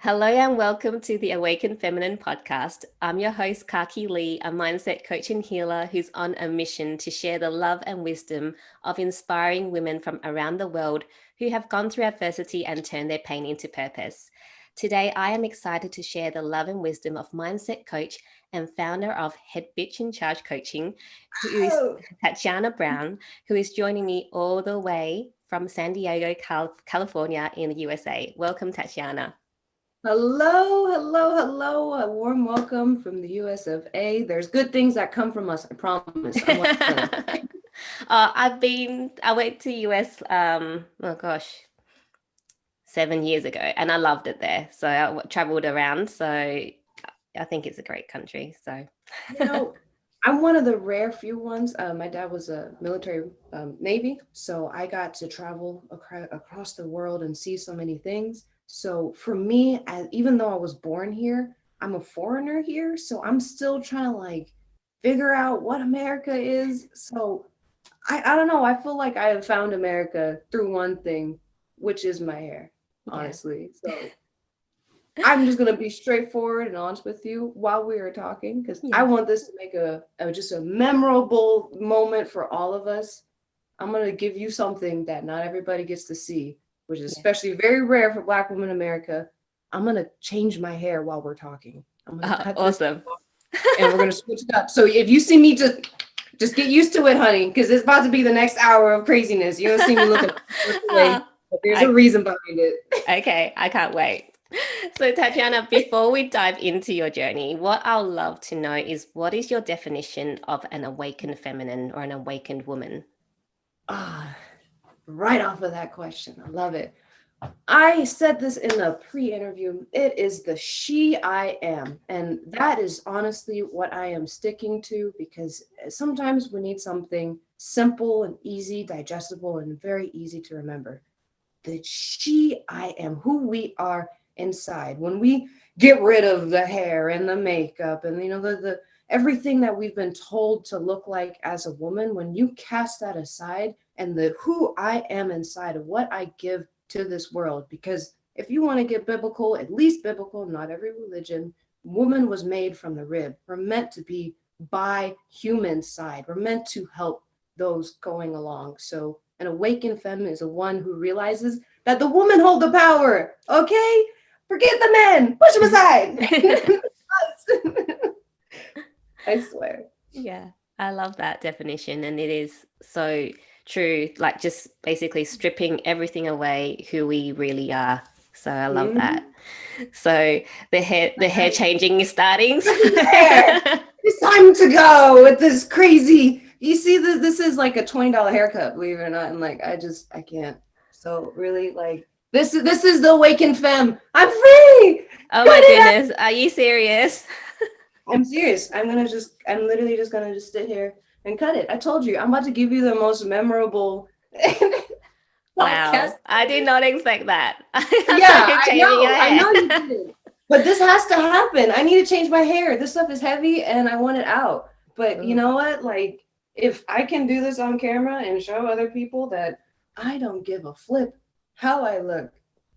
Hello and welcome to the Awaken Feminine podcast. I'm your host, KaKi Lee, a mindset coach and healer who's on a mission to share the love and wisdom of inspiring women from around the world who have gone through adversity and turned their pain into purpose. Today, I am excited to share the love and wisdom of mindset coach and founder of Head Bitch in Charge Coaching, who is Oh, Tatyana Brown, who is joining me all the way from San Diego, California in the USA. Welcome, Tatyana. hello. A warm welcome from the US of A. There's good things that come from us, I promise. I'm one of them. I went to US, oh gosh, 7 years ago, and I loved it there. So I traveled around. So I think it's a great country. So, You know, I'm one of the rare few ones. My dad was a military Navy, so I got to travel across the world and see so many things. So for me, even though I was born here, I'm a foreigner here, so I'm still trying to like figure out what America is. So I don't know. I feel like I have found America through one thing, which is my hair, yeah. honestly. So I'm just gonna be straightforward and honest with you while we are talking, because I Yeah. want this to make a just a memorable moment for all of us. I'm gonna give you something that not everybody gets to see, which is Yeah. especially very rare for Black women in America. I'm gonna change my hair while we're talking. I'm gonna cut this Awesome. and we're gonna switch it up. So if you see me, just get used to it, honey, because it's about to be the next hour of craziness. You're gonna see me looking all sorts of way, Ah, but there's a I, reason behind it. okay, I can't wait. So, Tatiana, before we dive into your journey, what I'll love to know is what is your definition of an awakened feminine or an awakened woman? Ah, right off of that question, I love it. I said this in the pre-interview. It is the she I am, and that is honestly what I am sticking to, because sometimes we need something simple and easy, digestible, and very easy to remember. The she I am, who we are inside. When we get rid of the hair and the makeup and the everything that we've been told to look like as a woman, when you cast that aside and the who I am inside of what I give to this world, because if you want to get biblical, at least biblical, not every religion, woman was made from the rib. We're meant to be by human side. We're meant to help those going along. So an awakened femme is a one who realizes that the woman hold the power. Okay? Forget the men. Push them aside. I swear. Yeah, I love that definition. And it is so true, like just basically stripping everything away who we really are. So I love that. Mhm. So the hair changing is starting. Yeah. It's time to go with this crazy. You see, this is like a $20 haircut, believe it or not. And like I can't. So really, like this is the awakened femme. I'm free. Oh Cut my it out. goodness, are you serious? I'm serious. I'm literally just gonna just sit here and cut it. I told you, I'm about to give you the most memorable podcast Wow, I did ever. not expect that. I thought Yeah, you were changing your I hair. know you didn't. But this has to happen. I need to change my hair. This stuff is heavy and I want it out. But you Ooh, know what? Like, if I can do this on camera and show other people that I don't give a flip how I look.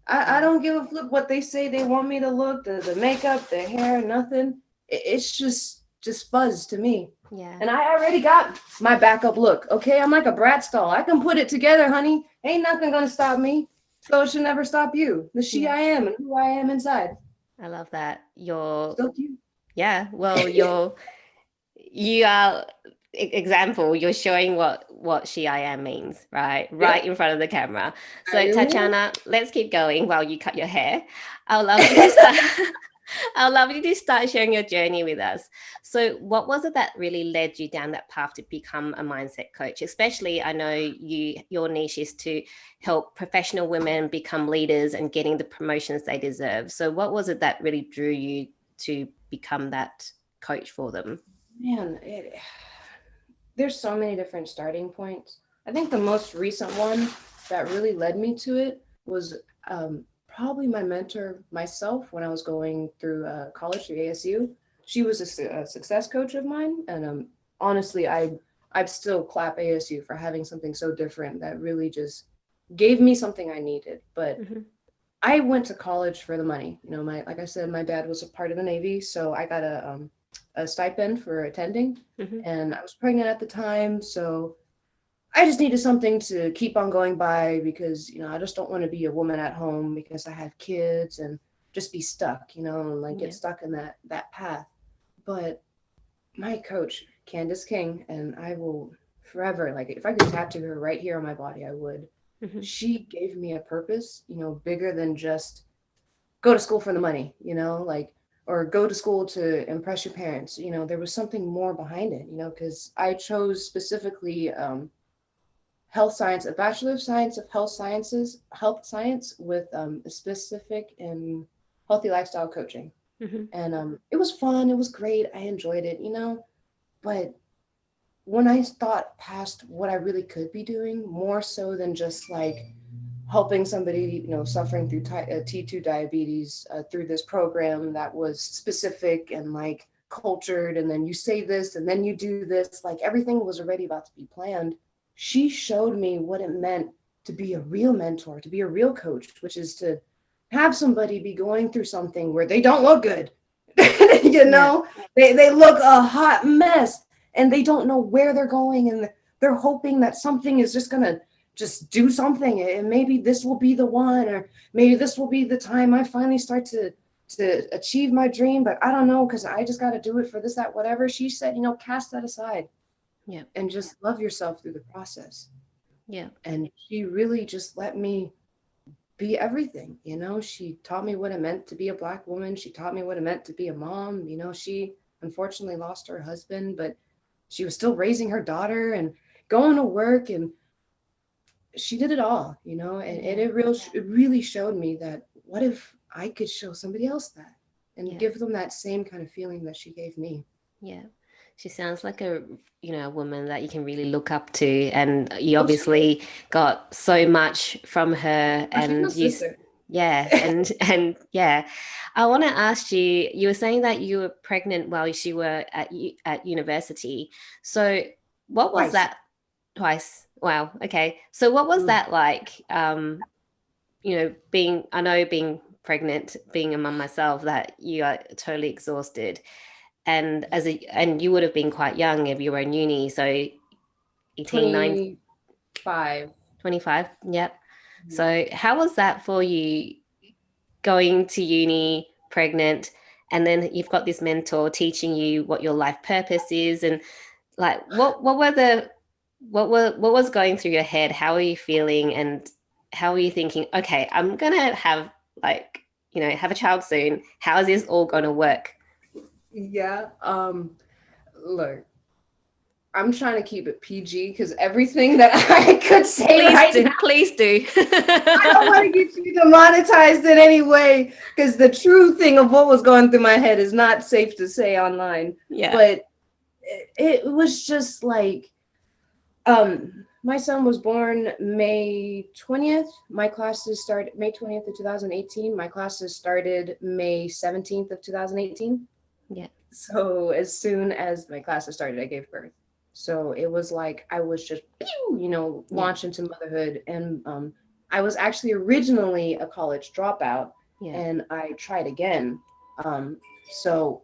I yeah, don't give a flip what they say they want me to look, the makeup, the hair, nothing. It's just fuzz to me. yeah, And I already got my backup look. Okay, I'm like a Bratz doll. I can put it together, honey. Ain't nothing gonna stop me. So it should never stop you. The she yeah. I am and who I am inside. I love that. You're, So cute. yeah. Well, you are example. You're showing what she I am means, right? Right Yep. in front of the camera. So, I Tatiana, let's keep going while you cut your hair. I'll love you to start. I'd love you to start sharing your journey with us. So, what was it that really led you down that path to become a mindset coach? Especially, I know your niche is to help professional women become leaders and getting the promotions they deserve. So, what was it that really drew you to become that coach for them? Man, there's so many different starting points. I think the most recent one that really led me to it was probably my mentor myself when I was going through college through ASU. She was a success coach of mine, and honestly, I'd still clap ASU for having something so different that really just gave me something I needed. But Hmm. I went to college for the money. You know, like I said, my dad was a part of the Navy, so I got a stipend for attending, Mm-hmm. and I was pregnant at the time, so I just needed something to keep on going by because, you know, I just don't want to be a woman at home because I have kids and just be stuck, you know, and like get Yeah. stuck in that path. But my coach, Candace King, and I will forever, like if I could tattoo her right here on my body, I would. Mm-hmm. She gave me a purpose, you know, bigger than just go to school for the money, you know, like, or go to school to impress your parents. You know, there was something more behind it, you know, because I chose specifically health science, a Bachelor of Science of Health Science with a specific in healthy lifestyle coaching. Mm-hmm. And it was fun, it was great, I enjoyed it, you know, but when I thought past what I really could be doing, more so than just like helping somebody, you know, suffering through T2 diabetes through this program that was specific and like cultured, and then you say this and then you do this, like everything was already about to be planned. She showed me what it meant to be a real mentor, to be a real coach, which is to have somebody be going through something where they don't look good. You Yeah. know, they look a hot mess and they don't know where they're going, and they're hoping that something is just gonna just do something, and maybe this will be the one, or maybe this will be the time I finally start to achieve my dream, but I don't know because I just got to do it for this, that, whatever. She said, you know, cast that aside Yeah. and just love yourself through the process. Yeah. And she really just let me be everything. You know, she taught me what it meant to be a Black woman. She taught me what it meant to be a mom. You know, she unfortunately lost her husband, but she was still raising her daughter and going to work, and she did it all, you know, and Yeah. it really showed me that what if I could show somebody else that and Yeah. give them that same kind of feeling that she gave me. Yeah. She sounds like a, a woman that you can really look up to, and you Oh, she is. obviously got so much from her, Oh, she's my and sister. yeah, and yeah. I want to ask you, you were saying that you were pregnant while she were at university. So what was Twice. that? Twice. Wow. Okay. So what was Mm. that like? I know being pregnant, being a mum myself, that you are totally exhausted. And you would have been quite young if you were in uni, so 18, 9, 25. 25. Yep. Mhm. So how was that for you, going to uni pregnant, and then you've got this mentor teaching you what your life purpose is, and like what was going through your head? How are you feeling, and how are you thinking, okay, I'm gonna have, like, have a child soon. How is this all gonna work? Yeah. Look, I'm trying to keep it PG because everything that I could say Please right do, now, please do. I don't want to get you demonetized in any way because the true thing of what was going through my head is not safe to say online. Yeah. But it was just like, my son was born May 20th. My classes started May 20th of 2018. My classes started May 17th of 2018. Yeah. So as soon as my classes started, I gave birth. So it was like I was just, pew, you know, Yeah. launched into motherhood. And I was actually originally a college dropout, Yeah. and I tried again. Um, so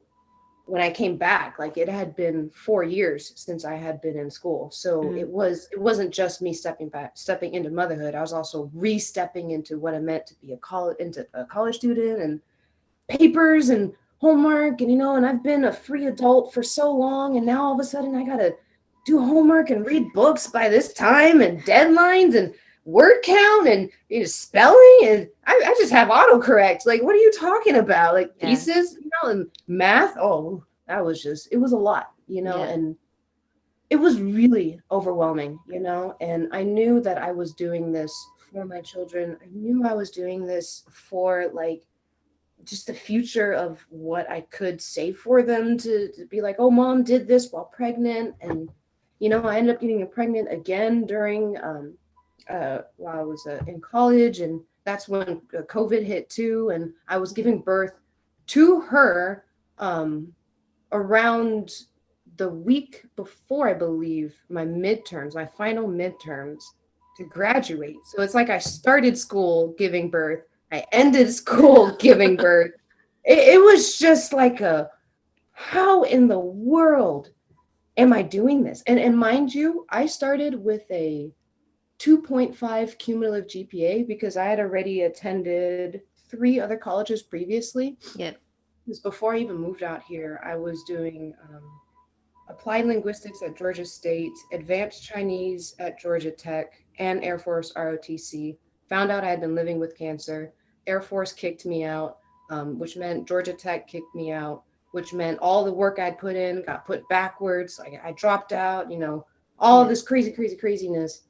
when I came back, like it had been 4 years since I had been in school. So Mhm. it wasn't just me stepping into motherhood. I was also re-stepping into what it meant to be a college student, and papers and homework, and you know, and I've been a free adult for so long, and now all of a sudden I gotta do homework and read books by this time, and deadlines, and word count, and spelling, and I just have autocorrect. Like, what are you talking about? Like Yeah. thesis, you know, and math. Oh, that was just, it was a lot, you know, Yeah. and it was really overwhelming, you know, and I knew that I was doing this for my children. I knew I was doing this for like just the future of what I could say for them to be like, oh, mom did this while pregnant. And, you know, I ended up getting pregnant again during, while I was in college. And that's when COVID hit too. And I was Yeah. giving birth to her around the week before, I believe, my final midterms to graduate. So it's like I started school giving birth, I ended school giving birth. It was just like how in the world am I doing this? And mind you, I started with a 2.5 cumulative GPA because I had already attended 3 other colleges previously. Yep. Because before I even moved out here, I was doing applied linguistics at Georgia State, advanced Chinese at Georgia Tech, and Air Force ROTC. Found out I had been living with cancer. Air Force kicked me out, which meant Georgia Tech kicked me out, which meant all the work I'd put in got put backwards. I dropped out, all Yeah. this craziness.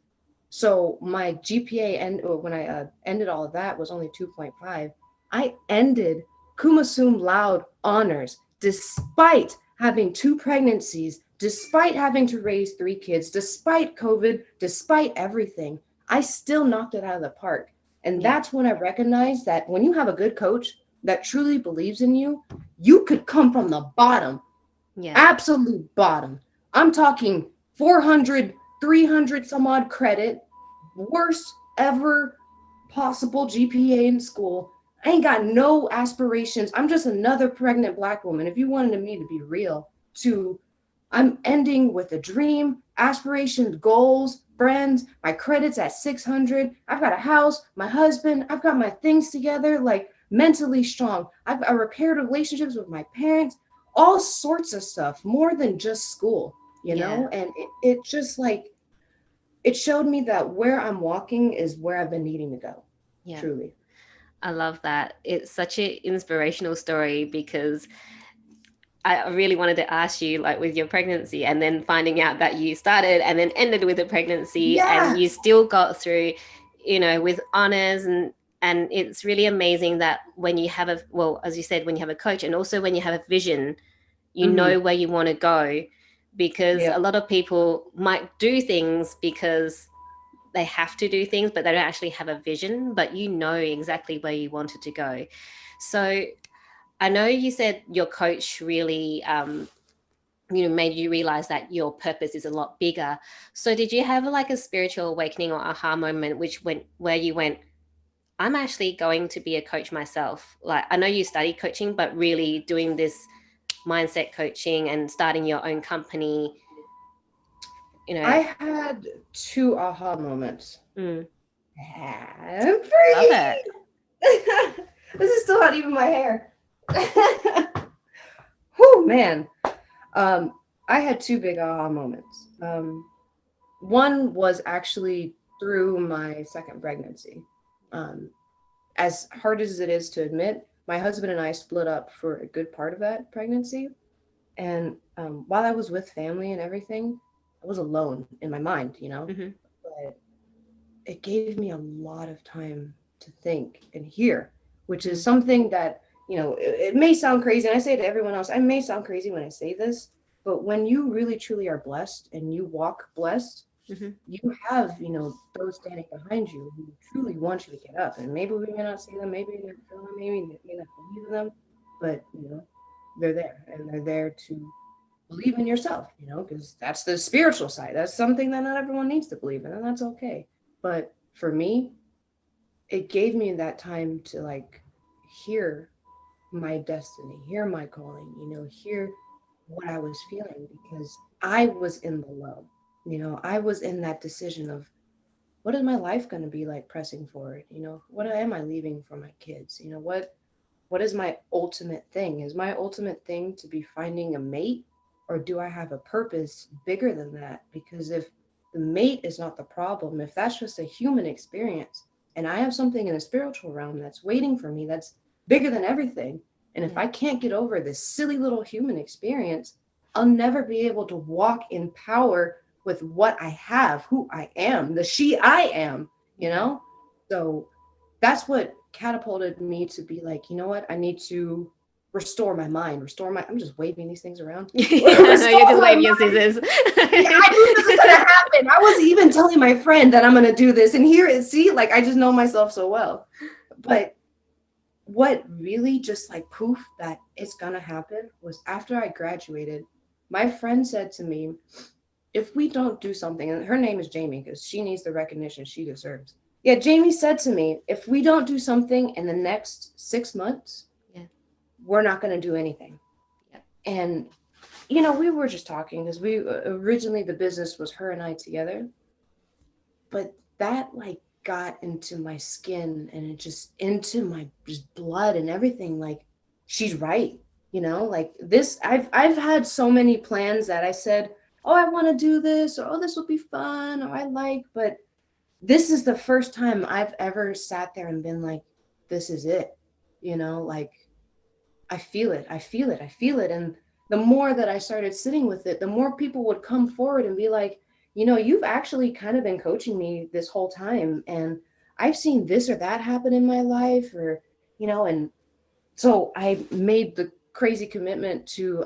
So my GPA when I ended all of that was only 2.5. I ended cum sum laude honors despite having 2 pregnancies, despite having to raise 3 kids, despite COVID, despite everything. I still knocked it out of the park. And Yeah. that's when I recognized that when you have a good coach that truly believes in you, you could come from the bottom, Yeah. absolute bottom. I'm talking 400, 300 some odd credit, worst ever possible GPA in school. I ain't got no aspirations. I'm just another pregnant Black woman. If you wanted me to be real, I'm ending with a dream, aspirations, goals, friends, my credits at 600. I've got a house, my husband, I've got my things together, like mentally strong. I repaired relationships with my parents, all sorts of stuff, more than just school, Yeah. And it just like, it showed me that where I'm walking is where I've been needing to go, Yeah. truly. I love that. It's such an inspirational story because I really wanted to ask you, like with your pregnancy, and then finding out that you started and then ended with a pregnancy, and you Yes. still got through, with honors, and it's really amazing that when you have as you said, when you have a coach, and also when you have a vision, you Mm-hmm. know where you want to go, because a Yep. lot of people might do things because they have to do things, but they don't actually have a vision, but you know exactly where you wanted to go. So I know you said your coach really, made you realize that your purpose is a lot bigger. So did you have like a spiritual awakening or aha moment, where you went, I'm actually going to be a coach myself? Like, I know you studied coaching, but really doing this mindset coaching and starting your own company, you know. I had 2 aha moments. Mm, I'm love it. free. This is still not even my hair. Whew, man. Um, I had 2 big aha moments. One was actually through my second pregnancy. Um, as hard as it is to admit, my husband and I split up for a good part of that pregnancy. And while I was with family and everything, I was alone in my mind. Mm-hmm. But it gave me a lot of time to think and hear, which is Mm, something that, it may sound crazy. And I say to everyone else, I may sound crazy when I say this, but when you really truly are blessed and you walk blessed, mm-hmm. you have, those standing behind you who truly want you to get up. And maybe we may not see them, maybe we may not feel them, maybe we may not believe in them, but, they're there and they're there to believe in yourself, because that's the spiritual side. That's something that not everyone needs to believe in, and that's okay. But for me, it gave me that time to like hear my destiny, hear my calling, hear what I was feeling because I was in the low. I was in that decision of what is my life going to be like pressing forward? What am I leaving for my kids? What is my ultimate thing? Is my ultimate thing to be finding a mate, or do I have a purpose bigger than that? Because if the mate is not the problem, if that's just a human experience, and I have something in a spiritual realm that's waiting for me, that's bigger than everything, and if Yeah. I can't get over this silly little human experience, I'll never be able to walk in power with what I have, who I am, the she I am, you Yeah. know? So that's what catapulted me to be like, you know what? I need to restore my mind, I'm just waving these things around. No, you're Restore just my waving your mind. scissors. Yeah, I knew this was gonna happen. I wasn't even telling my friend that I'm gonna do this. And here it see, like I just know myself so well. But what really just like poof that it's gonna happen was after I graduated, my friend said to me, if we don't do something, and her name is Jamie because she needs the recognition she deserves. Yeah, Jamie said to me, if we don't do something in the next 6 months, Yeah. we're not going to do anything. Yeah. And, we were just talking because we originally the business was her and I together. But that like got into my skin and it just into my just blood and everything. Like, she's right. Like this, I've had so many plans that I said, oh, I want to do this, or oh, this will be fun, or I like, but this is the first time I've ever sat there and been like, this is it. Like, I feel it. I feel it. I feel it. And the more that I started sitting with it, the more people would come forward and be like, you've actually kind of been coaching me this whole time. And I've seen this or that happen in my life, and so I made the crazy commitment to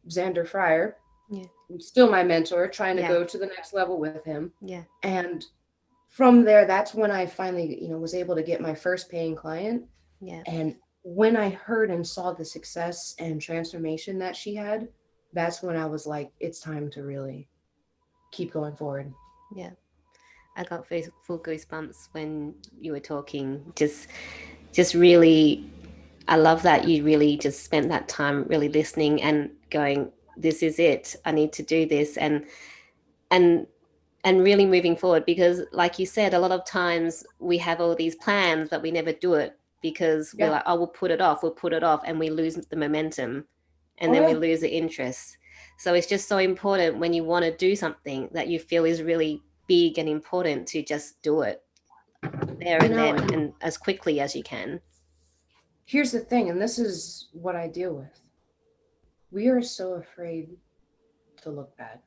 Xander Fryer. Yeah. He's still my mentor, trying to Yeah. go to the next level with him. Yeah. And from there, that's when I finally, was able to get my first paying client. Yeah. And when I heard and saw the success and transformation that she had, that's when I was like, it's time to really keep going forward. Yeah. I got full goosebumps when you were talking. Just really, I love that you really just spent that time really listening and going, this is it. I need to do this. And and really moving forward, because like you said, a lot of times we have all these plans but we never do it because we're Yeah. like, oh, we'll put it off, and we lose the momentum, and Oh, then we yeah. lose the interest. So it's just so important when you want to do something that you feel is really big and important to just do it there and then And and as quickly as you can. here's the thing, and this is what I deal with. We are so afraid to look bad.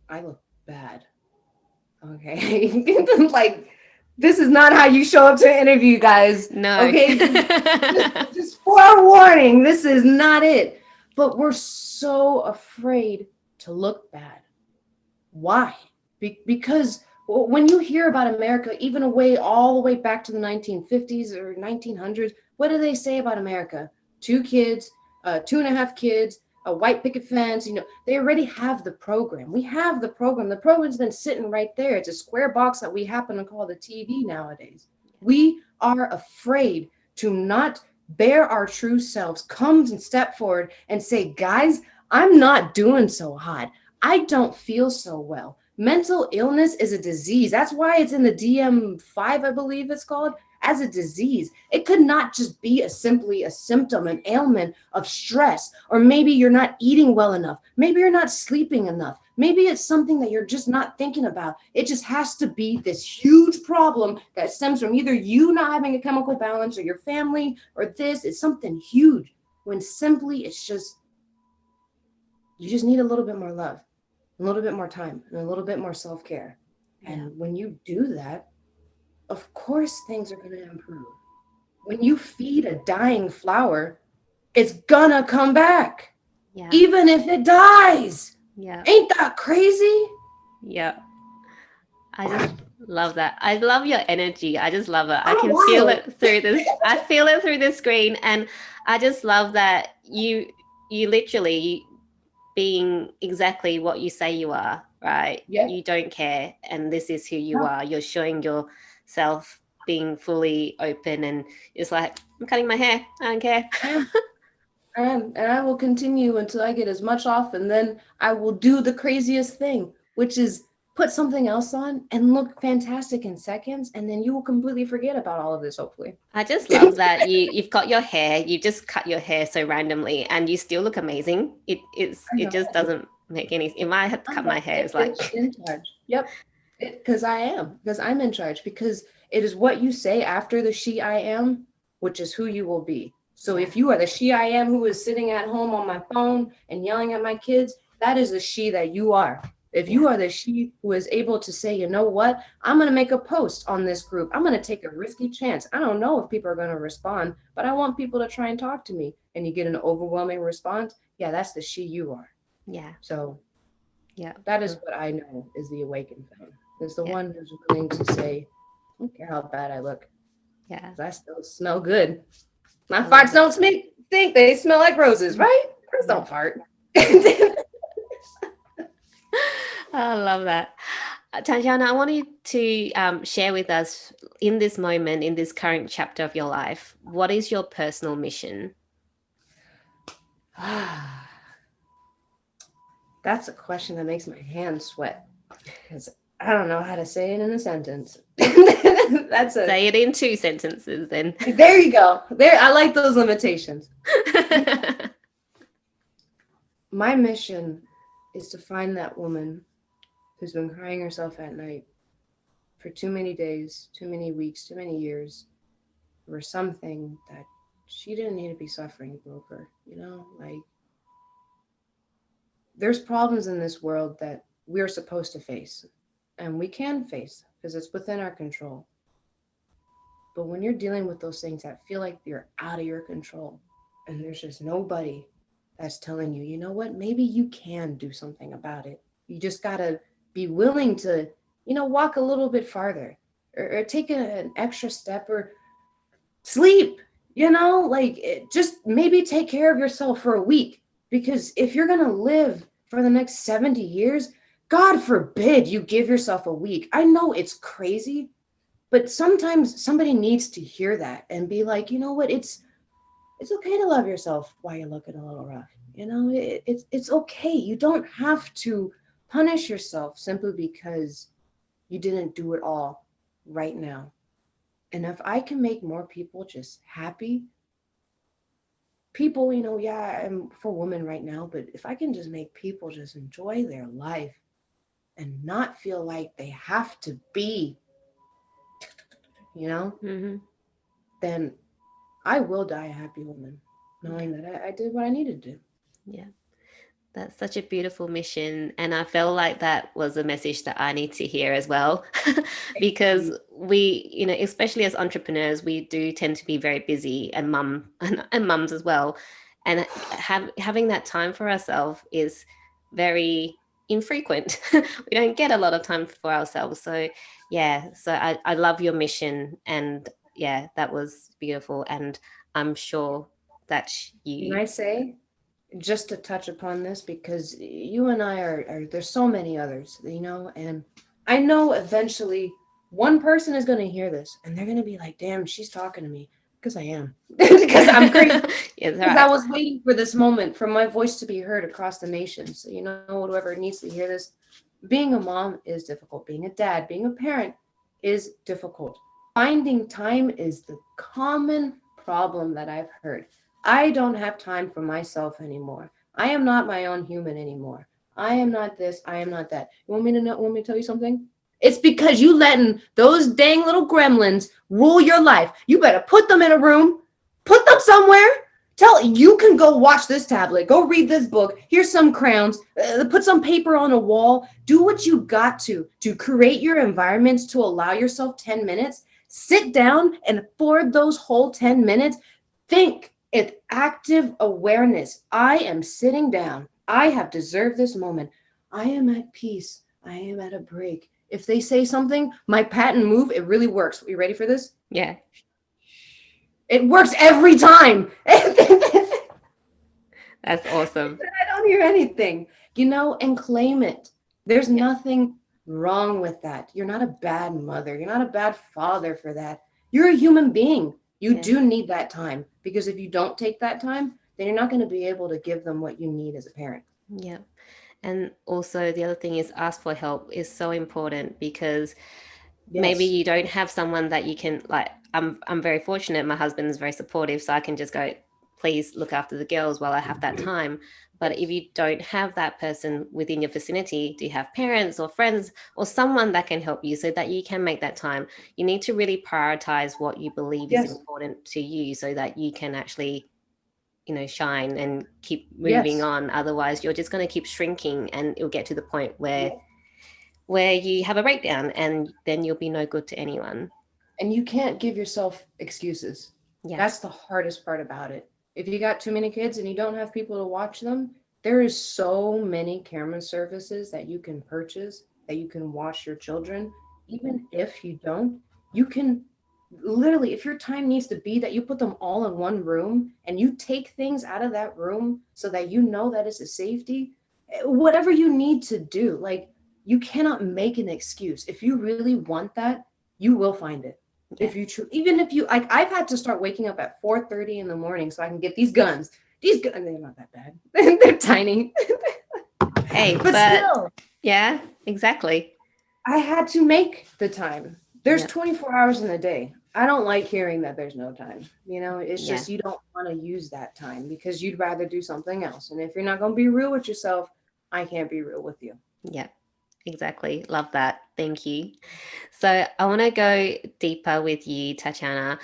I look bad. Okay. Like, this is not how you show up to an interview, guys. No. Okay. Just forewarning, this is not it. But we're so afraid to look bad. Why? Because when you hear about America, even all the way back to the 1950s or 1900s, what do they say about America? 2 kids, 2.5 kids, a white picket fence. They already have the program. We have the program. The program's been sitting right there. It's a square box that we happen to call the TV nowadays. We are afraid to not bear our true selves, come and step forward and say, guys, I'm not doing so hot. I don't feel so well. Mental illness is a disease. That's why it's in the DM5, I believe it's called, as a disease. It could not just be simply a symptom, an ailment of stress, or maybe you're not eating well enough. Maybe you're not sleeping enough. Maybe it's something that you're just not thinking about. It just has to be this huge problem that stems from either you not having a chemical balance or your family, or this is something huge, when simply it's just, you just need a little bit more love, a little bit more time, and a little bit more self-care. And when you do that, of course things are going to improve. When you feed a dying flower, it's gonna come back. Yeah. Even if it dies. Yeah. Ain't that crazy? Yeah. I just love that. I love your energy. I just love it. I Oh, can wow. feel it through this. I feel it through the screen, and I just love that you literally being exactly what you say you are, right? Yeah. You don't care, and this is who you are. You're showing yourself being fully open, and it's like, I'm cutting my hair. I don't care. And I will continue until I get as much off, and then I will do the craziest thing, which is put something else on and look fantastic in seconds, and then you will completely forget about all of this, hopefully. I just love that you've got your hair, you just cut your hair so randomly and you still look amazing. It just doesn't make any. If I had to cut my hair, it's like in charge. Yep. Because I'm in charge, because it is what you say after the she I am, which is who you will be. So if you are the she I am who is sitting at home on my phone and yelling at my kids, that is the she that you are. If you are the she who is able to say, you know what, I'm going to make a post on this group. I'm going to take a risky chance. I don't know if people are going to respond, but I want people to try and talk to me. And you get an overwhelming response. Yeah, that's the she you are. Yeah. So yeah, that is what I know is the awakened fan. Is the one who's willing to say, I don't care how bad I look. Yeah. I still smell good. My farts don't stink. They smell like roses, right? Roses don't fart. I love that. Tatyana, I want you to share with us in this moment, in this current chapter of your life, what is your personal mission? That's a question that makes my hands sweat because I don't know how to say it in a sentence. That's a Say it in 2 sentences then. There you go. There, I like those limitations. My mission is to find that woman who's been crying herself at night for too many days, too many weeks, too many years over something that she didn't need to be suffering broke her. Like there's problems in this world that we're supposed to face and we can face because it's within our control. But when you're dealing with those things that feel like you're out of your control and there's just nobody that's telling you, you know what, maybe you can do something about it. You just got to be willing to, walk a little bit farther or take an extra step or sleep, just maybe take care of yourself for a week. Because if you're going to live for the next 70 years, God forbid you give yourself a week. I know it's crazy, but sometimes somebody needs to hear that and be like, you know what, it's okay to love yourself while you're looking a little rough. It's okay. You don't have to punish yourself simply because you didn't do it all right now. And if I can make more people just happy, people, yeah, I'm for women right now, but if I can just make people just enjoy their life and not feel like they have to be, Mm-hmm. then I will die a happy woman, knowing that I did what I needed to do. Yeah. That's such a beautiful mission. And I felt like that was a message that I need to hear as well. Because we, especially as entrepreneurs, we do tend to be very busy and and mums as well. And having that time for ourselves is very infrequent. We don't get a lot of time for ourselves. So yeah, so I love your mission. And yeah, that was beautiful. And I'm sure that Can you, I say, just to touch upon this, because you and I are there's so many others, and I know eventually one person is going to hear this and they're going to be like, damn, she's talking to me, because I am. Because I'm crazy, yeah, because I right. was waiting for this moment for my voice to be heard across the nation. So whoever needs to hear this, being a mom is difficult, being a dad, being a parent is difficult, finding time is the common problem that I've heard. I don't have time for myself anymore. I am not my own human anymore. I am not this. I am not that. You want me to know? Want me to tell you something? It's because you letting those dang little gremlins rule your life. You better put them in a room, put them somewhere. Tell you can go watch this tablet, go read this book. Here's some crayons. Put some paper on a wall. Do what you got to create your environments to allow yourself 10 minutes. Sit down and for those whole 10 minutes, think. It's active awareness. I am sitting down. I have deserved this moment. I am at peace. I am at a break. If they say something, my patent move, it really works. Are you ready for this? Yeah. It works every time. That's awesome. I don't hear anything, and claim it. There's Yeah. nothing wrong with that. You're not a bad mother. You're not a bad father for that. You're a human being. You Yeah. do need that time, because if you don't take that time, then you're not going to be able to give them what you need as a parent. Yeah. And also the other thing is ask for help is so important because maybe Yes. you don't have someone that you can like I'm very fortunate. My husband's very supportive, so I can just go, please look after the girls while I have that time. But if Yes. you don't have that person within your vicinity, do you have parents or friends or someone that can help you so that you can make that time? You need to really prioritize what you believe is Yes. important to you so that you can actually shine and keep moving Yes. on. Otherwise you're just going to keep shrinking and it'll get to the point where Yes. you have a breakdown and then you'll be no good to anyone. And you can't give yourself excuses. Yeah. That's the hardest part about it. If you got too many kids and you don't have people to watch them, there is so many camera services that you can purchase that you can watch your children. Even if you don't, you can literally, if your time needs to be that you put them all in one room and you take things out of that room so that you know that it's a safety, whatever you need to do. Like, you cannot make an excuse. If you really want that, you will find it. Yeah. If you even if you like, I've had to start waking up at 4:30 in the morning so I can get these guns. These guns, they're not that bad. They're tiny. Hey, but but still, yeah, exactly. I had to make the time. There's Yeah. 24 hours in a day. I don't like hearing that there's no time. It's Yeah. just you don't want to use that time because you'd rather do something else. And if you're not going to be real with yourself, I can't be real with you. Yeah. Exactly. Love that. Thank you. So I want to go deeper with you, Tatyana.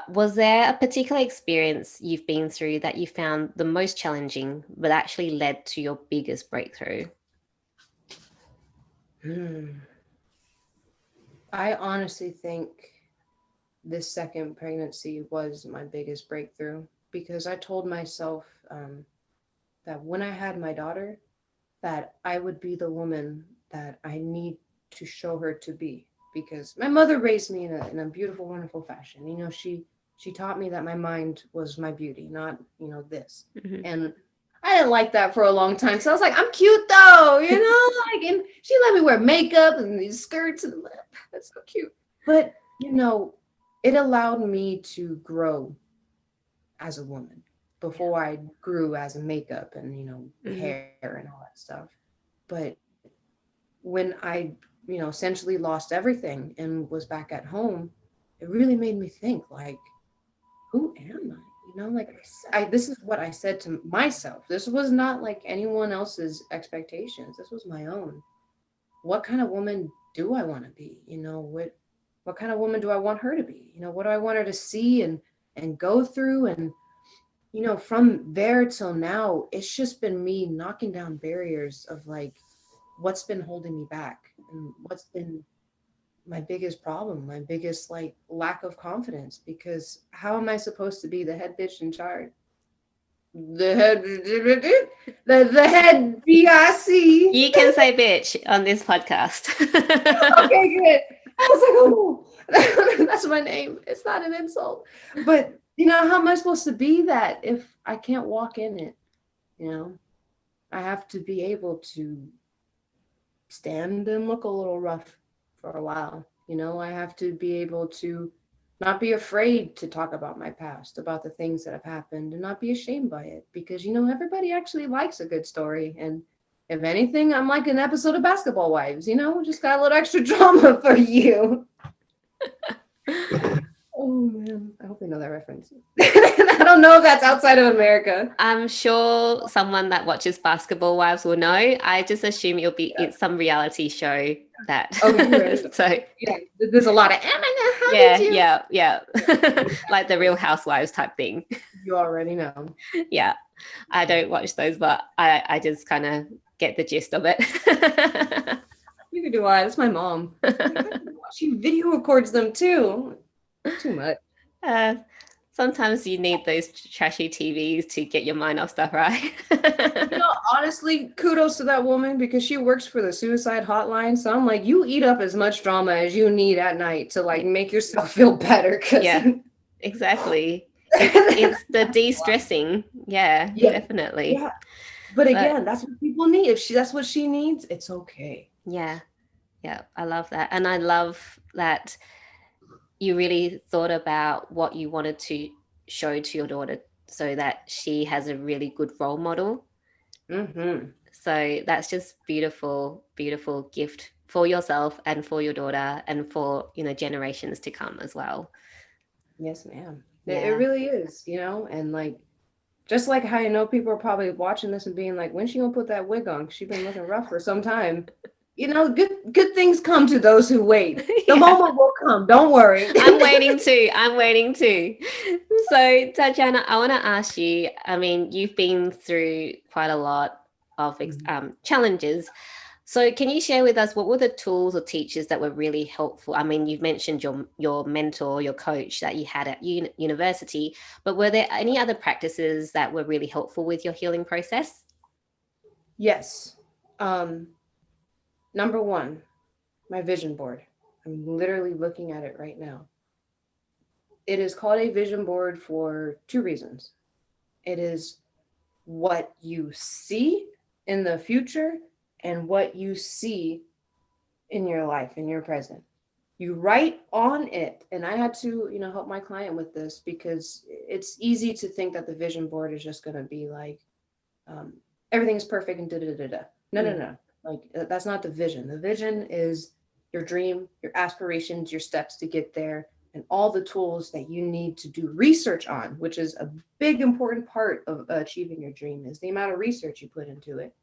Was there a particular experience you've been through that you found the most challenging, but actually led to your biggest breakthrough? I honestly think this second pregnancy was my biggest breakthrough because I told myself that when I had my daughter, that I would be the woman that I need to show her to be. Because my mother raised me in a beautiful, wonderful fashion. She taught me that my mind was my beauty, not this. Mm-hmm. And I didn't like that for a long time. So I was like, I'm cute though, and she let me wear makeup and these skirts, and that's so cute. But it allowed me to grow as a woman before I grew as a makeup and hair and all that stuff. But when I essentially lost everything and was back at home, it really made me think, like, who am I? Like this is what I said to myself. This was not like anyone else's expectations. This was my own. What kind of woman do I want to be? What kind of woman do I want her to be? What do I want her to see and go through? And from there till now, it's just been me knocking down barriers of like what's been holding me back and what's been my biggest problem, my biggest like lack of confidence. Because how am I supposed to be the head bitch in charge? The head BIC. You can say bitch on this podcast. Okay, good. I was like, oh, that's my name. It's not an insult. But how am I supposed to be that if I can't walk in it? I have to be able to stand and look a little rough for a while. I have to be able to not be afraid to talk about my past, about the things that have happened, and not be ashamed by it. Because everybody actually likes a good story. And if anything, I'm like an episode of Basketball Wives, just got a little extra drama for you. Oh man, I hope they know that reference. I don't know if that's outside of America. I'm sure someone that watches Basketball Wives will know. I just assume it'll be it's some reality show that. Oh, right. So yeah, there's a lot of yeah. Like the Real Housewives type thing. You already know. Yeah, I don't watch those, but I just kind of get the gist of it. Neither do I. That's my mom. She video records them too. Too much. Sometimes you need those trashy TVs to get your mind off stuff, right? Honestly, kudos to that woman because she works for the suicide hotline. So I'm like, you eat up as much drama as you need at night to like make yourself feel better. Yeah, exactly. It's the de-stressing. Yeah, definitely. Yeah. But again, that's what people need. If that's what she needs, it's okay. Yeah. I love that. And I love that you really thought about what you wanted to show to your daughter so that she has a really good role model. Mm-hmm. So that's just beautiful gift for yourself and for your daughter and for generations to come as well. Yes, ma'am. It really is, and like just like how people are probably watching this and being like, when's she gonna put that wig on? She's been looking rough for some time. Good things come to those who wait. The moment will come. Don't worry. I'm waiting too. So, Tatyana, I want to ask you, I mean, you've been through quite a lot of challenges. So can you share with us what were the tools or teachers that were really helpful? I mean, you've mentioned your mentor, your coach that you had at university, but were there any other practices that were really helpful with your healing process? Yes. Number one, my vision board. I'm literally looking at it right now. It is called a vision board for two reasons. It is what you see in the future and what you see in your life, in your present. You write on it. And I had to, help my client with this because it's easy to think that the vision board is just going to be like, everything's perfect and da da da da. No, no, no. Like that's not the vision. The vision is your dream, your aspirations, your steps to get there, and all the tools that you need to do research on, which is a big important part of achieving your dream, is the amount of research you put into it.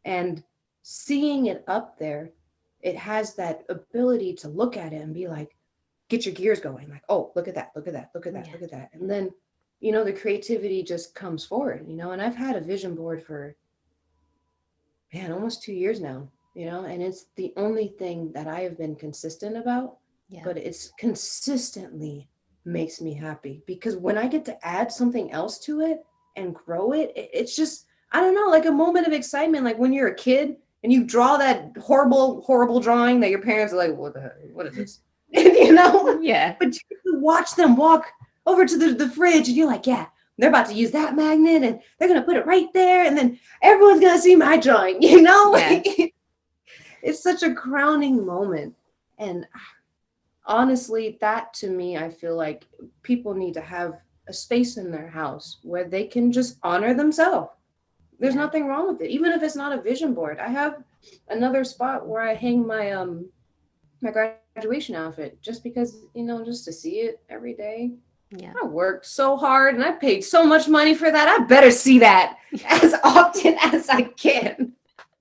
And seeing it up there, it has that ability to look at it and be like, get your gears going. Like, oh, look at that, look at that, look at that, look at that. And then, the creativity just comes forward, and I've had a vision board for, man, almost 2 years now, and it's the only thing that I have been consistent about, but it's consistently makes me happy because when I get to add something else to it and grow it, it's just, I don't know, like a moment of excitement. Like when you're a kid and you draw that horrible, horrible drawing that your parents are like, what the heck? What is this? Yeah. But you watch them walk over to the fridge and you're like, yeah, they're about to use that magnet and they're going to put it right there. And then everyone's going to see my drawing, Like, it's such a crowning moment. And honestly, that to me, I feel like people need to have a space in their house where they can just honor themselves. There's nothing wrong with it, even if it's not a vision board. I have another spot where I hang my my graduation outfit just because, just to see it every day. Yeah. I worked so hard and I paid so much money for that. I better see that as often as I can.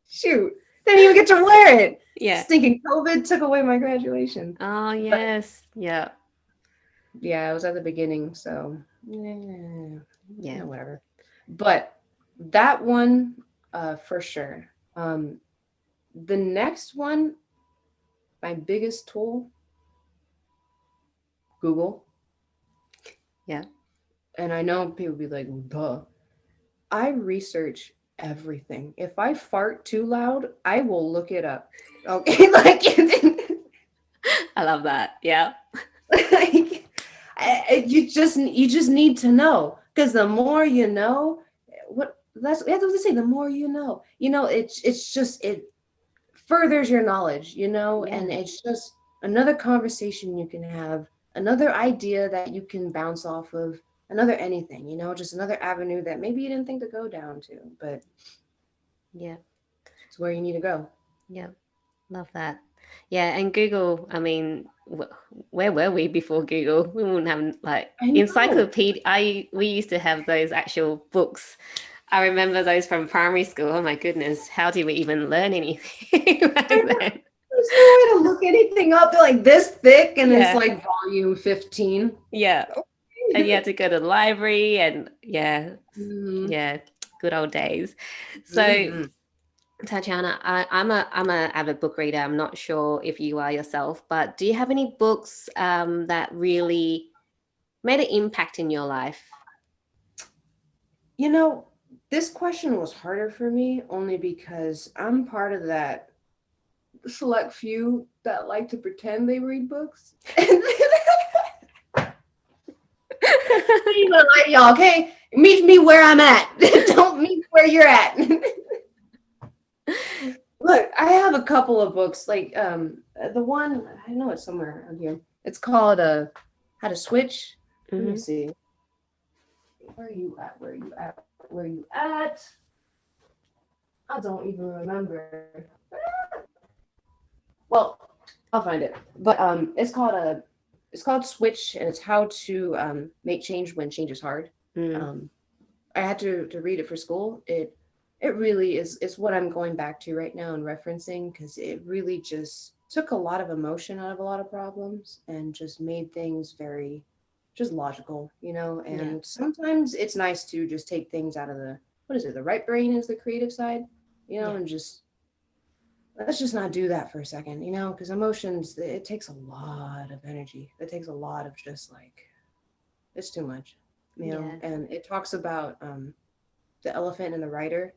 Shoot, didn't even get to wear it. Yeah. Stinking COVID took away my graduation. Oh, yes. But, yeah, I was at the beginning, so yeah, whatever. But that one, for sure. The next one, my biggest tool, Google. Yeah. And I know people be like, duh. I research everything. If I fart too loud, I will look it up. Okay, like I love that. Yeah. Like, you just need to know, because the more you know, that's what they say. The more you know, it's just it furthers your knowledge, and it's just another conversation you can have, another idea that you can bounce off of, another anything, just another avenue that maybe you didn't think to go down to, but it's where you need to go. Yeah, love that. Yeah, and Google, I mean, where were we before Google? We wouldn't have like encyclopedia. We used to have those actual books. I remember those from primary school. Oh my goodness, how did we even learn anything back then? There's no way to look anything up. They're like this thick, and it's like volume 15. Yeah. And you had to go to the library, and good old days. So Tatyana, I'm a avid book reader. I'm not sure if you are yourself, but do you have any books that really made an impact in your life? This question was harder for me only because I'm part of that select few that like to pretend they read books. Like, y'all, okay? Meet me where I'm at. Don't meet where you're at. Look, I have a couple of books. Like the one, I know it's somewhere on here. It's called How to Switch. Let me see. Where are you at? Where are you at? Where are you at? I don't even remember. Well, I'll find it. But it's called Switch, and it's how to make change when change is hard. I had to read it for school. It really is what I'm going back to right now and referencing, because it really just took a lot of emotion out of a lot of problems and just made things very just logical, and sometimes it's nice to just take things out of the right brain is the creative side, and just let's just not do that for a second, because emotions, it takes a lot of energy. It takes a lot of just like, it's too much, and it talks about the elephant and the rider,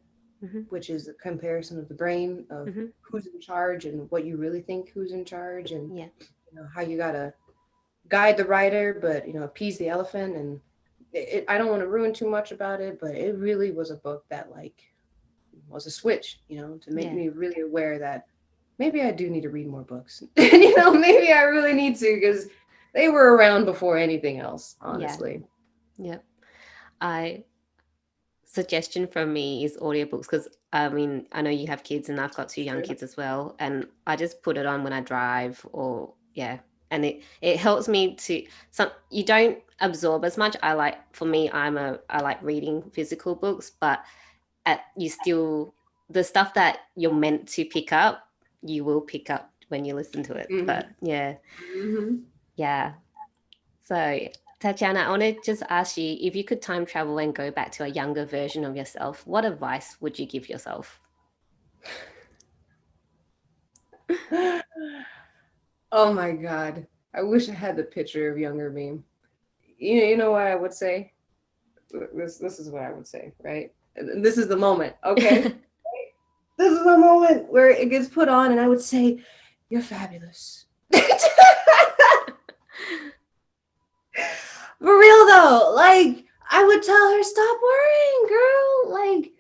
which is a comparison of the brain of who's in charge and what you really think who's in charge, and how you gotta guide the rider, but appease the elephant. And I don't want to ruin too much about it, but it really was a book that, like, was a switch, to make Yeah. me really aware that maybe I do need to read more books. And maybe I really need to, because they were around before anything else, Yeah. honestly. Yep. I suggestion from me is audiobooks, because I mean, I know you have kids and I've got two young Sure. kids as well, and I just put it on when I drive, or yeah, and it helps me to some. You don't absorb as much. For me, I like reading physical books, but you still, the stuff that you're meant to pick up, you will pick up when you listen to it. Hmm. But yeah, Hmm. yeah. So, Tatiana, I want to just ask you, if you could time travel and go back to a younger version of yourself, what advice would you give yourself? Oh my God. I wish I had the picture of younger me. You know what I would say? This is what I would say, right? And this is the moment, okay? This is the moment where it gets put on, and I would say, "You're fabulous." For real though, like I would tell her, "Stop worrying, girl." Like,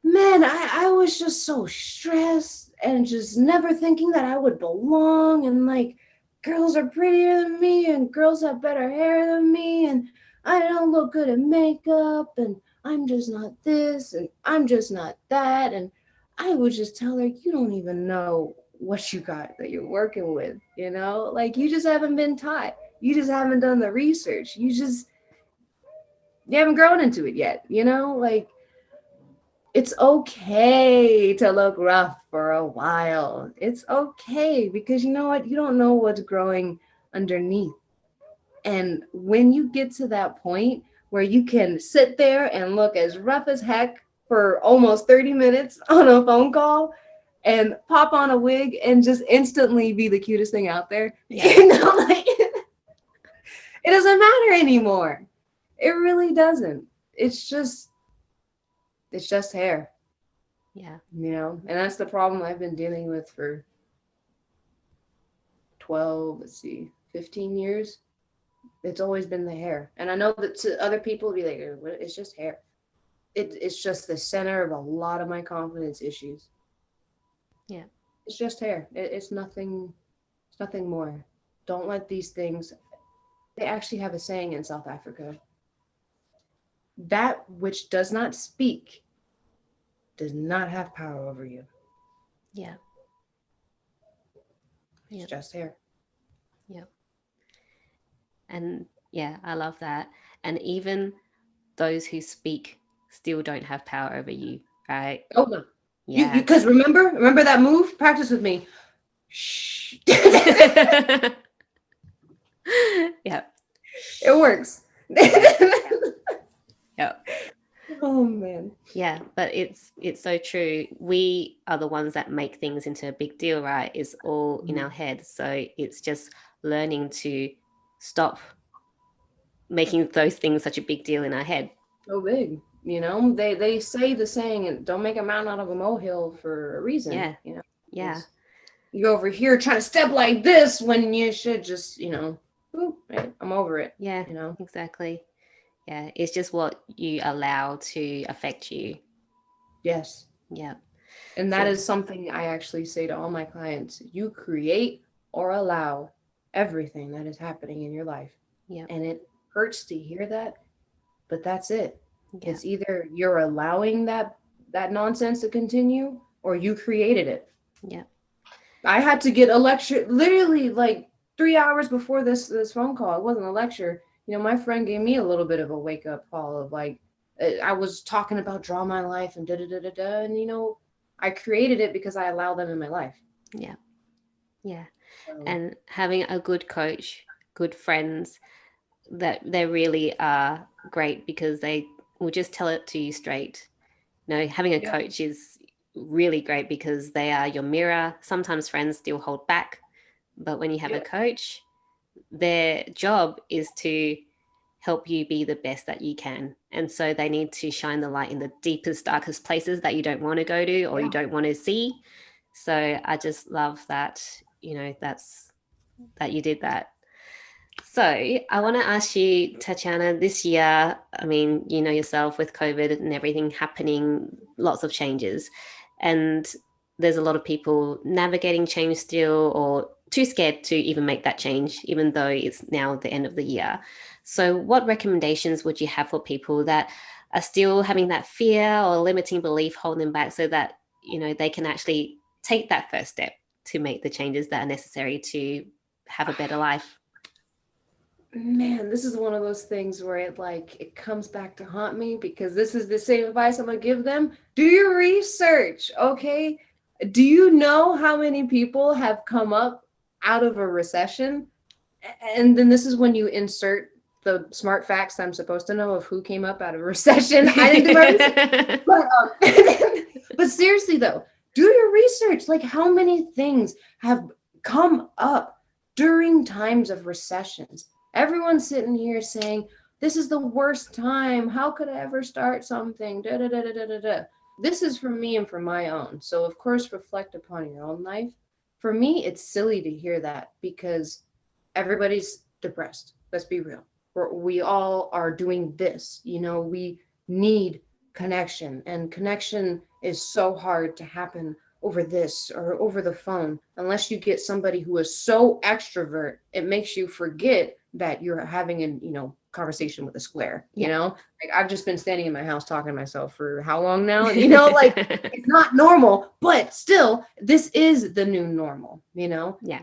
man, I was just so stressed and just never thinking that I would belong, and like girls are prettier than me and girls have better hair than me, and I don't look good in makeup, and I'm just not this and I'm just not that. And I would just tell her, "You don't even know what you got that you're working with, like you just haven't been taught, you just haven't done the research, you haven't grown into it yet, like it's okay to look rough for a while. It's okay, because you know what? You don't know what's growing underneath. And when you get to that point where you can sit there and look as rough as heck for almost 30 minutes on a phone call and pop on a wig and just instantly be the cutest thing out there, Yeah. like it doesn't matter anymore. It really doesn't. It's just hair. Yeah. And that's the problem I've been dealing with for 12, let's see, 15 years. It's always been the hair. And I know that to other people be like, It's just hair." It's just the center of a lot of my confidence issues. Yeah. It's just hair. It's nothing more. Don't let these things, they actually have a saying in South Africa: "That which does not speak does not have power over you." Yeah. It's Yeah. just hair. Yeah. And yeah, I love that. And even those who speak still don't have power over you, right? Oh no. You Yeah. because remember that move? Practice with me. Shh. Yeah. It works. Yeah. Yeah. Oh man. Yeah, but it's so true. We are the ones that make things into a big deal, right? It's all in our head. So it's just learning to stop making those things such a big deal in our head. So big. They say the saying, and don't make a mountain out of a molehill for a reason. Yeah. Yeah. 'Cause you go over here trying to step like this when you should just, "Oop, right, I'm over it." Yeah, exactly. Yeah, it's just what you allow to affect you. Yes. Yeah. And that So, is something I actually say to all my clients. You create or allow everything that is happening in your life. yeah. And it hurts to hear that, but that's it. Yeah. It's either you're allowing that nonsense to continue, or you created it. Yeah. I had to get a lecture literally like 3 hours before this phone call. It wasn't a lecture. My friend gave me a little bit of a wake up call of like, I was talking about draw my life and da da da da da, and I created it because I allow them in my life. Yeah. Yeah. So And having a good coach, good friends, that they really are great, because they will just tell it to you straight. Having a yeah, coach is really great because they are your mirror. Sometimes friends still hold back, but when you have a yeah, coach, their job is to help you be the best that you can. And so they need to shine the light in the deepest, darkest places that you don't want to go to or you yeah. don't want to see. So I just love that, that's that you did that. So I want to ask you, Tatyana, this year, I mean, you know yourself with COVID and everything happening, lots of changes. And there's a lot of people navigating change still or too scared to even make that change, even though it's now the end of the year. So what recommendations would you have for people that are still having that fear or limiting belief holding them back so that, they can actually take that first step to make the changes that are necessary to have a better life? Man, this is one of those things where it comes back to haunt me, because this is the same advice I'm gonna give them. Do your research, okay? Do you know how many people have come up out of a recession? And then this is when you insert the smart facts I'm supposed to know of who came up out of a recession. I didn't do my research. But seriously though, do your research. Like, how many things have come up during times of recessions? Everyone's sitting here saying, this is the worst time. How could I ever start something? Da, da, da, da, da, da. This is for me and for my own. So, of course, reflect upon your own life. For me, it's silly to hear that, because everybody's depressed. Let's be real. We all are doing this. We need connection, and connection is so hard to happen over this or over the phone, unless you get somebody who is so extrovert, it makes you forget that you're having a conversation with a square. Like, I've just been standing in my house talking to myself for how long now, and like, it's not normal, but still, this is the new normal. Yeah.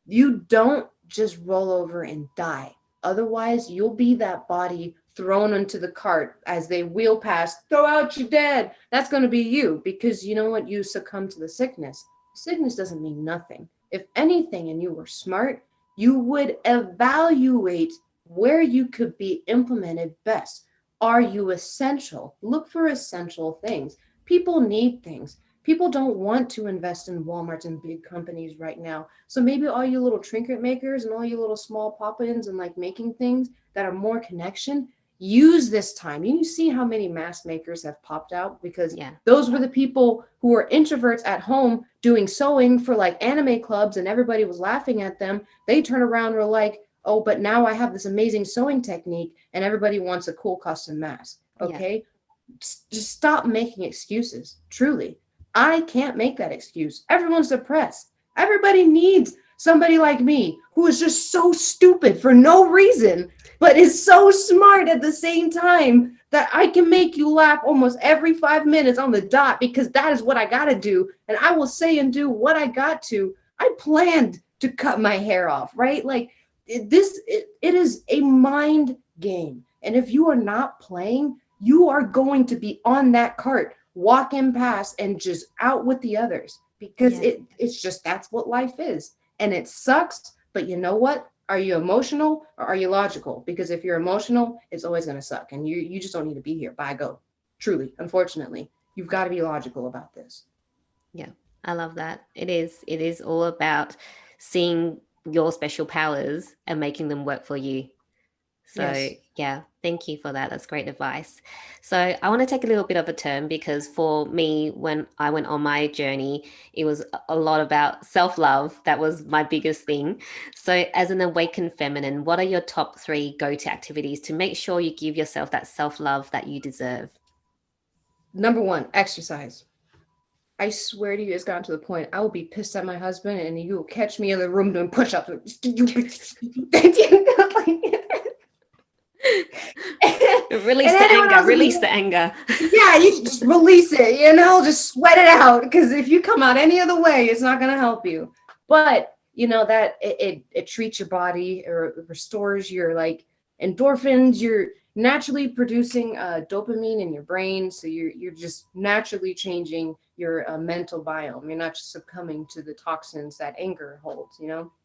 You don't just roll over and die. Otherwise, you'll be that body thrown into the cart as they wheel past. Throw out, you're dead. That's going to be you, because you know what? You succumb to the sickness. Sickness doesn't mean nothing. If anything, and you were smart, you would evaluate where you could be implemented best. Are you essential? Look for essential things. People need things. People don't want to invest in Walmarts and big companies right now. So maybe all you little trinket makers and all you little small pop-ins and like making things that are more connection, use this time. You see how many mask makers have popped out, because those were the people who were introverts at home doing sewing for like anime clubs, and everybody was laughing at them. They turn around and were like, oh, but now I have this amazing sewing technique and everybody wants a cool custom mask. Okay. Just stop making excuses. Truly. I can't make that excuse. Everyone's depressed. Everybody needs somebody like me who is just so stupid for no reason, but is so smart at the same time, that I can make you laugh almost every 5 minutes on the dot, because that is what I got to do. And I will say and do what I got to. I planned to cut my hair off, right? Like, it is a mind game. And if you are not playing, you are going to be on that cart, walking past and just out with the others, because it's just, that's what life is. And it sucks, but you know what? Are you emotional or are you logical? Because if you're emotional, it's always going to suck, and you just don't need to be here. Bye, go. Truly, unfortunately, you've got to be logical about this. Yeah, I love that. It is all about seeing your special powers and making them work for you. So yeah, thank you for that. That's great advice. So I want to take a little bit of a turn, because for me, when I went on my journey, it was a lot about self-love. That was my biggest thing. So as an awakened feminine, what are your top 3 go-to activities to make sure you give yourself that self-love that you deserve? Number 1, exercise. I swear to you, it's gotten to the point I will be pissed at my husband, and you will catch me in the room doing push-ups. Release the anger. Release the anger. Yeah, you just release it, just sweat it out, because if you come out any other way, it's not going to help you. But that it treats your body, or it restores your like endorphins. You're naturally producing dopamine in your brain, so you're just naturally changing your mental biome. You're not just succumbing to the toxins that anger holds.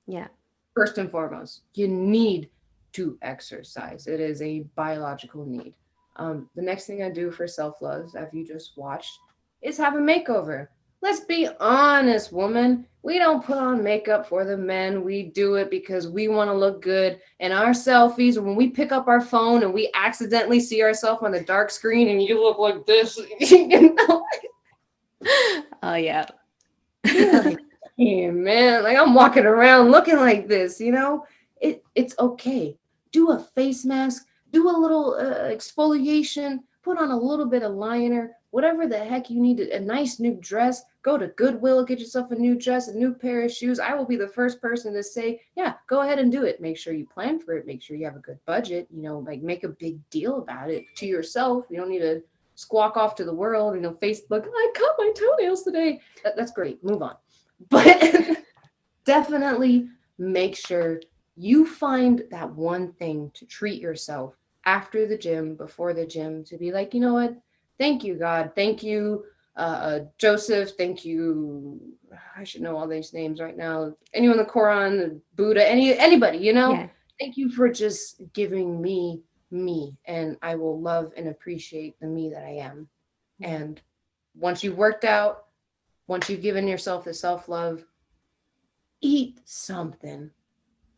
Yeah. First and foremost, you need to exercise. It is a biological need. The next thing I do for self-love, as you just watched, is have a makeover. Let's be honest, woman. We don't put on makeup for the men. We do it because we want to look good. And our selfies, when we pick up our phone and we accidentally see ourselves on the dark screen and you look like this, Oh yeah. Like, hey man, like I'm walking around looking like this, It's okay. Do a face mask, do a little exfoliation, put on a little bit of liner, whatever the heck you need, a nice new dress. Go to Goodwill, get yourself a new dress, a new pair of shoes. I will be the first person to say, yeah, go ahead and do it. Make sure you plan for it. Make sure you have a good budget. Like make a big deal about it to yourself. You don't need to squawk off to the world. Facebook, I cut my toenails today. That's great. Move on. But definitely make sure you find that one thing to treat yourself after the gym, before the gym, to be like, you know what? Thank you, God. Thank you, Joseph. Thank you. I should know all these names right now. Anyone in the Quran, Buddha, anybody, Yeah. Thank you for just giving me me, and I will love and appreciate the me that I am. And once you've worked out, once you've given yourself the self-love, eat something.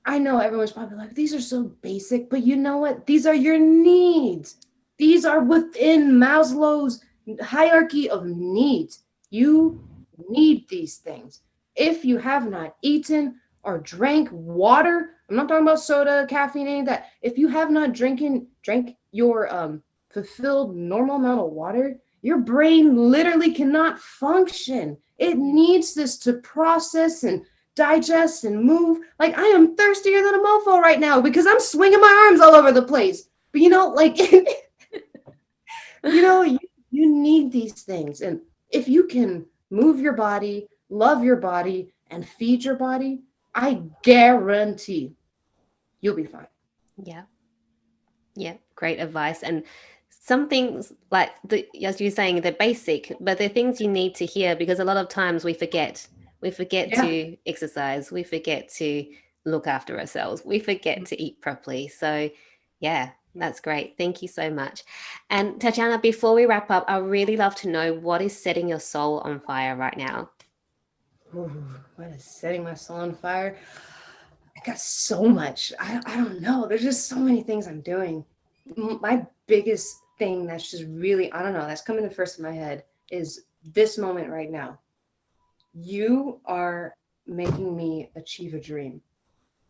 I know everyone's probably like, these are so basic, but you know what? These are your needs. These are within Maslow's hierarchy of needs. You need these things. If you have not eaten or drank water, I'm not talking about soda, caffeine, any of that. If you have not drank your fulfilled normal amount of water, your brain literally cannot function. It needs this to process and digest and move. Like, I am thirstier than a mofo right now because I'm swinging my arms all over the place. But like you need these things. And if you can move your body, love your body, and feed your body, I guarantee you'll be fine. Yeah. Yeah. Great advice. And some things, like as you're saying, they're basic, but they're things you need to hear, because a lot of times we forget. We forget Yeah. to exercise. We forget to look after ourselves. We forget to eat properly. So, yeah, that's great. Thank you so much. And Tatyana, before we wrap up, I really love to know what is setting your soul on fire right now. Ooh, what is setting my soul on fire? I got so much. I don't know. There's just so many things I'm doing. My biggest thing that's just really, I don't know, that's coming the first in my head is this moment right now. You are making me achieve a dream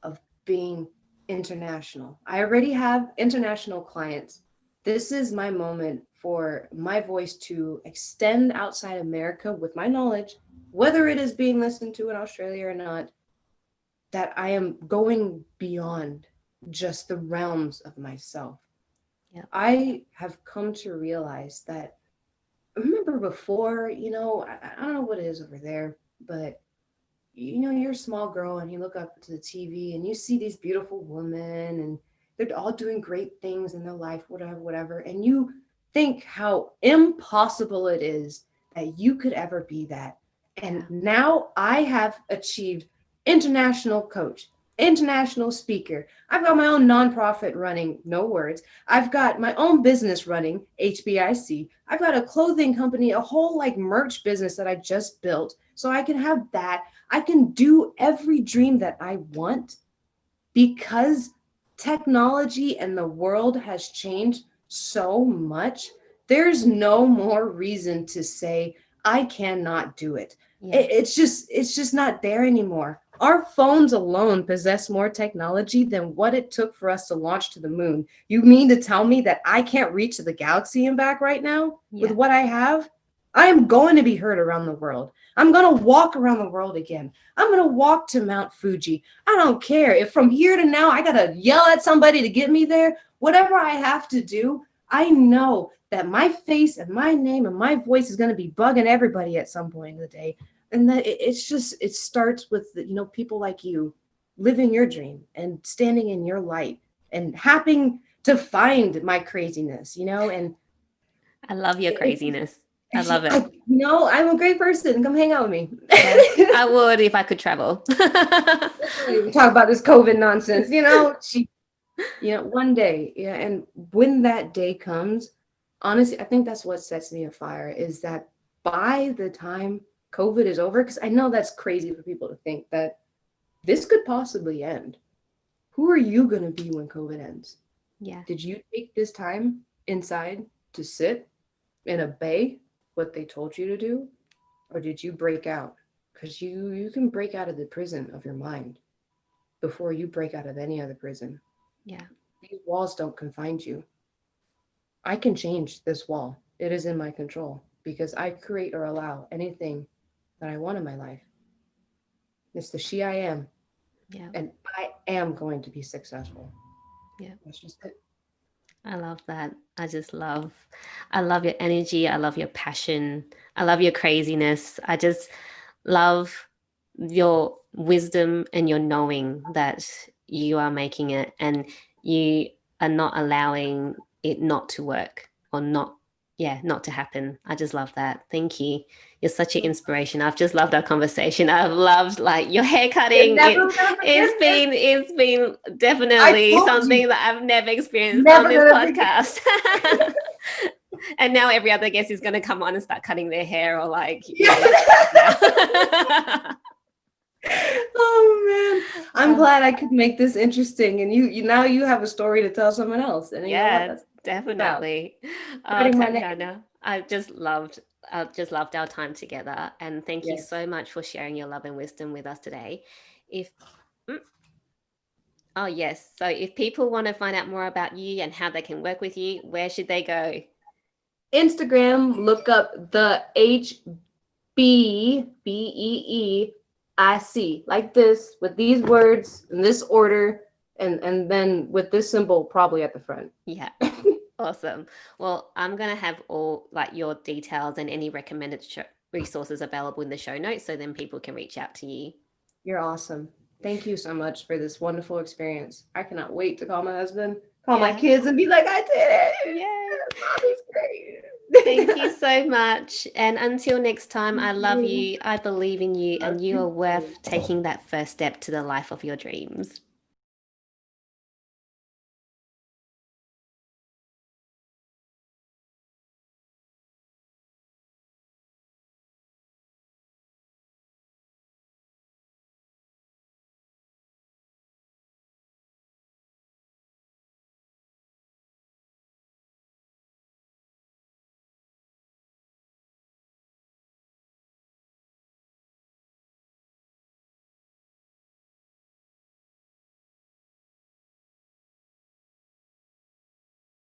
of being international. I already have international clients. This is my moment for my voice to extend outside America with my knowledge, whether it is being listened to in Australia or not, that I am going beyond just the realms of myself. Yeah. I have come to realize that, remember before, I don't know what it is over there, but you're a small girl and you look up to the TV and you see these beautiful women and they're all doing great things in their life, whatever. And you think how impossible it is that you could ever be that. And now I have achieved international coach, international speaker. I've got my own nonprofit running, no words. I've got my own business running, HBIC. I've got a clothing company, a whole like merch business that I just built. So I can have that. I can do every dream that I want because technology and the world has changed so much. There's no more reason to say I cannot do it. It's just not there anymore. Our phones alone possess more technology than what it took for us to launch to the moon. You mean to tell me that I can't reach the galaxy and back right now with what I have? I am going to be heard around the world. I'm going to walk around the world again. I'm going to walk to Mount Fuji. I don't care if from here to now I got to yell at somebody to get me there. Whatever I have to do, I know that my face and my name and my voice is going to be bugging everybody at some point in the day. And that it starts with, people like you living your dream and standing in your light and happening to find my craziness, and I love your craziness. I love it. I'm a great person. Come hang out with me. I would if I could travel. We talk about this COVID nonsense, one day. Yeah. And when that day comes, honestly, I think that's what sets me afire is that by the time COVID is over, because I know that's crazy for people to think that this could possibly end. Who are you going to be when COVID ends? Yeah. Did you take this time inside to sit and obey what they told you to do? Or did you break out? Because you can break out of the prison of your mind. before you break out of any other prison. Yeah. These walls don't confine you. I can change this wall. It is in my control because I create or allow anything that I want in my life. It's the she I am, Yeah. and I am going to be successful. Yeah. That's just it. I love that. I love your energy. I love your passion. I love your craziness. I just love your wisdom and your knowing that you are making it and you are not allowing it not to work or not, yeah, not to happen. I just love that. Thank you. You're such an inspiration. I've just loved our conversation. I've loved like your hair You're cutting. never gonna forget this. It's been I definitely told you, something that I've never experienced on never this gonna forget. podcast. And now every other guest is going to come on and start cutting their hair or like Yeah. now. Oh man, I'm glad I could make this interesting, and you now you have a story to tell someone else, and you know what? Yeah, That's about definitely. Oh, spreading my name. Tatyana, I just loved our time together, and thank you Yes. so much for sharing your love and wisdom with us today. If mm, oh yes, so if people want to find out more about you and how they can work with you, where should they go? Instagram, look up the HBIC like this with these words in this order, and then with this symbol probably at the front. Yeah. Awesome. Well, I'm going to have all like your details and any recommended resources available in the show notes so then people can reach out to you. You're awesome. Thank you so much for this wonderful experience. I cannot wait to call my husband, call my Yeah. kids, and be like, I did it. Yay. Mommy's great. Thank you so much. And until next time, I love you. I believe in you, and you are worth taking that first step to the life of your dreams.